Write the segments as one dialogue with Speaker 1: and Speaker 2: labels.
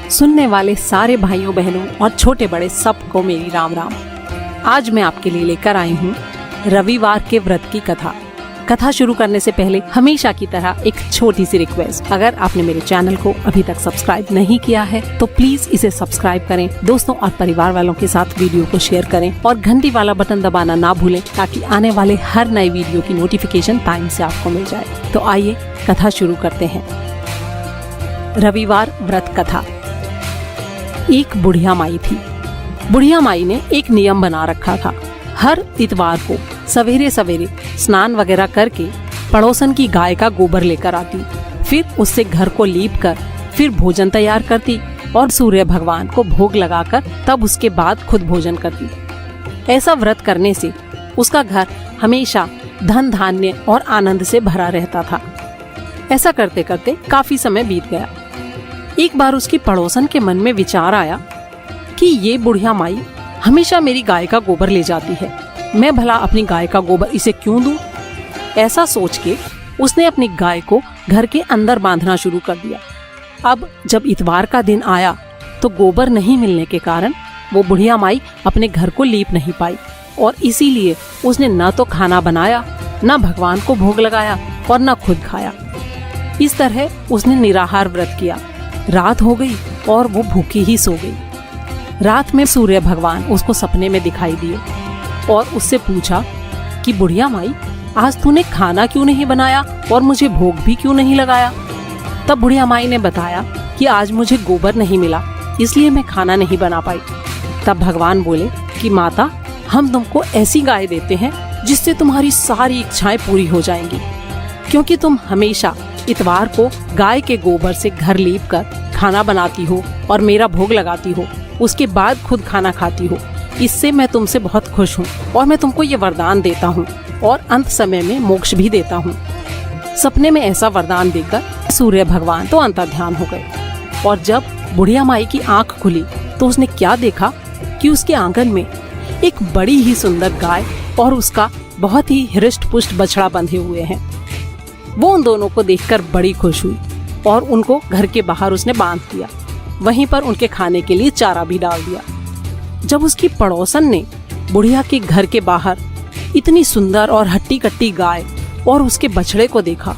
Speaker 1: सुनने वाले सारे भाइयों बहनों और छोटे बड़े सबको मेरी राम राम। आज मैं आपके लिए लेकर आई हूँ रविवार के व्रत की कथा। कथा शुरू करने से पहले हमेशा की तरह एक छोटी सी रिक्वेस्ट, अगर आपने मेरे चैनल को अभी तक सब्सक्राइब नहीं किया है तो प्लीज इसे सब्सक्राइब करें, दोस्तों और परिवार वालों के साथ वीडियो को शेयर करें और घंटी वाला बटन दबाना ना भूलें ताकि आने वाले हर नए वीडियो की नोटिफिकेशन टाइम से आपको मिल जाए। तो आइए कथा शुरू करते हैं। रविवार व्रत कथा। एक बुढ़िया माई थी। बुढ़िया माई ने एक नियम बना रखा था। हर इतवार को सवेरे सवेरे स्नान वगैरह करके पड़ोसन की गाय का गोबर लेकर आती, फिर उससे घर को लीप कर फिर भोजन तैयार करती और सूर्य भगवान को भोग लगाकर तब उसके बाद खुद भोजन करती। ऐसा व्रत करने से उसका घर हमेशा धन धान्य और आनंद से भरा रहता था। ऐसा करते करते काफी समय बीत गया। एक बार उसकी पड़ोसन के मन में विचार आया कि ये बुढ़िया माई हमेशा मेरी गाय का गोबर ले जाती है, मैं भला अपनी गाय का गोबर इसे क्यों दूं? ऐसा सोच के उसने अपनी गाय को घर के अंदर बांधना शुरू कर दिया। अब जब इतवार का दिन आया तो गोबर नहीं मिलने के कारण वो बुढ़िया माई अपने घर को लीप नहीं पाई और इसीलिए उसने न तो खाना बनाया, न भगवान को भोग लगाया और न खुद खाया। इस तरह उसने निराहार व्रत किया। रात हो गई और वो भूखी ही सो गई। रात में सूर्य भगवान उसको सपने में दिखाई दिए और उससे पूछा कि बुढ़िया माई, आज तूने खाना क्यों नहीं बनाया और मुझे भोग भी क्यों नहीं लगाया? तब बुढ़िया माई ने बताया कि आज मुझे गोबर नहीं मिला, इसलिए मैं खाना नहीं बना पाई। तब भगवान बोले कि माता, हम तुमको ऐसी गाय देते हैं जिससे तुम्हारी सारी इच्छाएं पूरी हो जाएंगी, क्योंकि तुम हमेशा इतवार को गाय के गोबर से घर लीप कर खाना बनाती हो और मेरा भोग लगाती हो, उसके बाद खुद खाना खाती हो। इससे मैं तुमसे बहुत खुश हूँ और मैं तुमको ये वरदान देता हूँ और अंत समय में मोक्ष भी देता हूँ। सपने में ऐसा वरदान देकर सूर्य भगवान तो अंतर्ध्यान हो गए और जब बुढ़िया माई की आंख खुली तो उसने क्या देखा कि उसके आंगन में एक बड़ी ही सुंदर गाय और उसका बहुत ही हृष्ट पुष्ट बछड़ा बंधे हुए हैं। वो उन दोनों को देखकर बड़ी खुश हुई और उनको घर के बाहर उसने बांध दिया। वहीं पर उनके खाने के लिए चारा भी डाल दिया। जब उसकी पड़ोसन ने बुढ़िया के घर के बाहर इतनी सुंदर और हट्टी कट्टी गाय और उसके बछड़े को देखा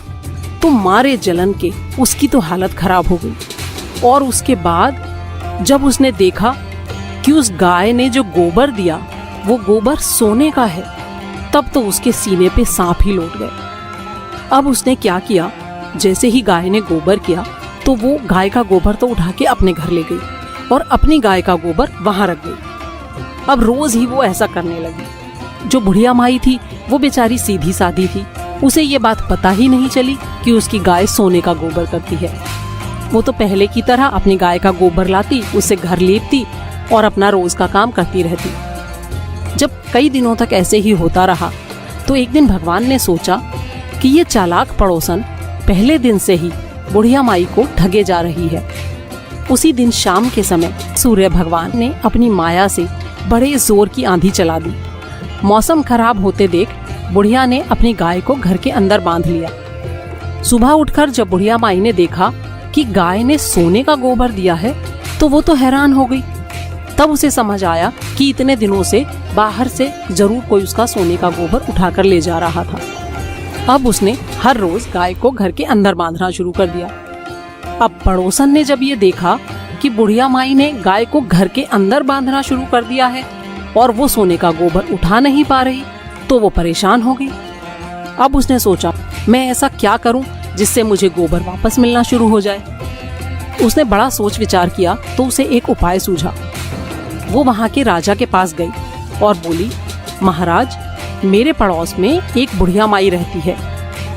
Speaker 1: तो मारे जलन के उसकी तो हालत खराब हो गई। और उसके बाद जब उसने देखा कि उस गाय ने जो गोबर दिया वो गोबर सोने का है, तब तो उसके सीने पे सांप ही लौट गए। अब उसने क्या किया, जैसे ही गाय ने गोबर किया तो वो गाय का गोबर तो उठा के अपने घर ले गई और अपनी गाय का गोबर वहां रख गई। अब रोज ही वो ऐसा करने लगी। जो बुढ़िया माई थी वो बेचारी सीधी सादी थी, उसे ये बात पता ही नहीं चली कि उसकी गाय सोने का गोबर करती है। वो तो पहले की तरह अपनी गाय का गोबर लाती, उससे घर लीपती और अपना रोज का काम करती रहती। जब कई दिनों तक ऐसे ही होता रहा तो एक दिन भगवान ने सोचा कि ये चालाक पड़ोसन पहले दिन से ही बुढ़िया माई को ठगे जा रही है। उसी दिन शाम के समय सूर्य भगवान ने अपनी माया से बड़े जोर की आंधी चला दी। मौसम खराब होते देख बुढ़िया ने अपनी गाय को घर के अंदर बांध लिया। सुबह उठकर जब बुढ़िया माई ने देखा कि गाय ने सोने का गोबर दिया है तो वो तो हैरान हो गई। तब उसे समझ आया कि इतने दिनों से बाहर से जरूर कोई उसका सोने का गोबर उठाकर ले जा रहा था। अब उसने हर रोज गाय को घर के अंदर बांधना शुरू कर दिया। अब पड़ोसन ने जब ये देखा कि बुढ़िया माई ने गाय को घर के अंदर बांधना शुरू कर दिया है और वो सोने का गोबर उठा नहीं पा रही तो वो परेशान हो गई। अब उसने सोचा, मैं ऐसा क्या करूं जिससे मुझे गोबर वापस मिलना शुरू हो जाए। उसने बड़ा सोच विचार किया तो उसे एक उपाय सूझा। वो वहाँ के राजा के पास गई और बोली, महाराज, मेरे पड़ोस में एक बुढ़िया माई रहती है।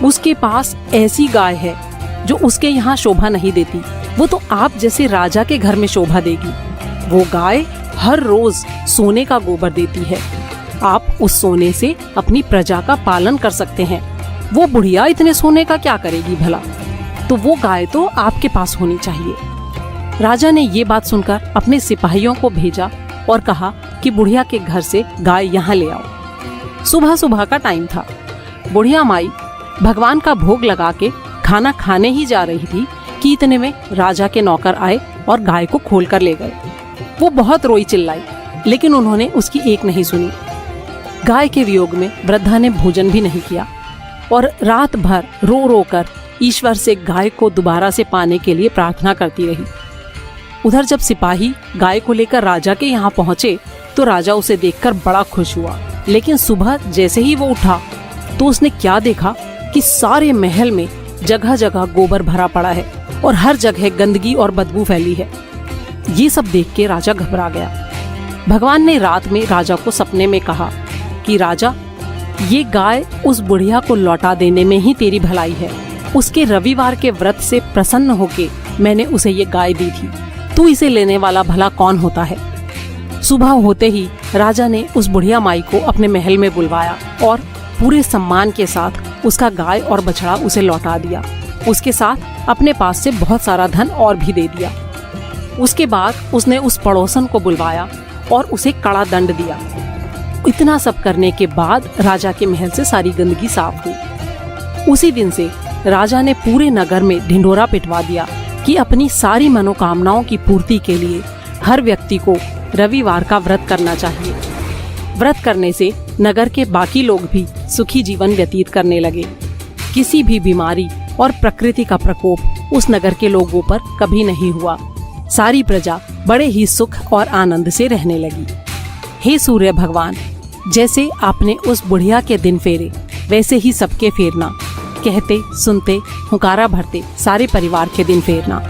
Speaker 1: उसके पास ऐसी गाय है जो उसके यहाँ शोभा नहीं देती, वो तो आप जैसे राजा के घर में शोभा देगी। वो गाय हर रोज सोने का गोबर देती है। आप उस सोने से अपनी प्रजा का पालन कर सकते हैं। वो बुढ़िया इतने सोने का क्या करेगी भला? तो वो गाय तो आपके पास होनी चाहिए। राजा ने ये बात सुनकर अपने सिपाहियों को भेजा और कहा कि बुढ़िया के घर से गाय यहाँ ले आओ। सुबह सुबह का टाइम था। बुढ़िया माई भगवान का भोग लगा के खाना खाने ही जा रही थी कि इतने में राजा के नौकर आए और गाय को खोल कर ले गए। वो बहुत रोई चिल्लाई, लेकिन उन्होंने उसकी एक नहीं सुनी। गाय के वियोग में वृद्धा ने भोजन भी नहीं किया और रात भर रो रो कर ईश्वर से गाय को दोबारा से पाने के लिए प्रार्थना करती रही। उधर जब सिपाही गाय को लेकर राजा के यहाँ पहुंचे तो राजा उसे देखकर बड़ा खुश हुआ, लेकिन सुबह जैसे ही वो उठा तो उसने क्या देखा कि सारे महल में जगह जगह गोबर भरा पड़ा है और हर जगह गंदगी और बदबू फैली है। ये सब देख के राजा घबरा गया। भगवान ने रात में राजा को सपने में कहा कि राजा, ये गाय उस बुढ़िया को लौटा देने में ही तेरी भलाई है। उसके रविवार के व्रत से प्रसन्न होके मैंने उसे ये गाय दी थी। तू इसे लेने वाला भला कौन होता है। सुबह होते ही राजा ने उस बुढ़िया माई को अपने महल में बुलवाया और पूरे सम्मान के साथ उसका गाय और बछड़ा उसे लौटा दिया। उसके साथ अपने पास से बहुत सारा धन और भी दे दिया। उसके बाद उसने उस पड़ोसन को बुलवाया और उसे कड़ा दंड दिया। इतना सब करने के बाद राजा के महल से सारी गंदगी साफ हुई। उसी दिन से राजा ने पूरे नगर में ढिंढोरा पिटवा दिया कि अपनी सारी मनोकामनाओं की पूर्ति के लिए हर व्यक्ति को रविवार का व्रत करना चाहिए। व्रत करने से नगर के बाकी लोग भी सुखी जीवन व्यतीत करने लगे। किसी भी बीमारी और प्रकृति का प्रकोप उस नगर के लोगों पर कभी नहीं हुआ। सारी प्रजा बड़े ही सुख और आनंद से रहने लगी। हे सूर्य भगवान, जैसे आपने उस बुढ़िया के दिन फेरे वैसे ही सबके फेरना। कहते सुनते हुंकारा भरते सारे परिवार के दिन फेरना।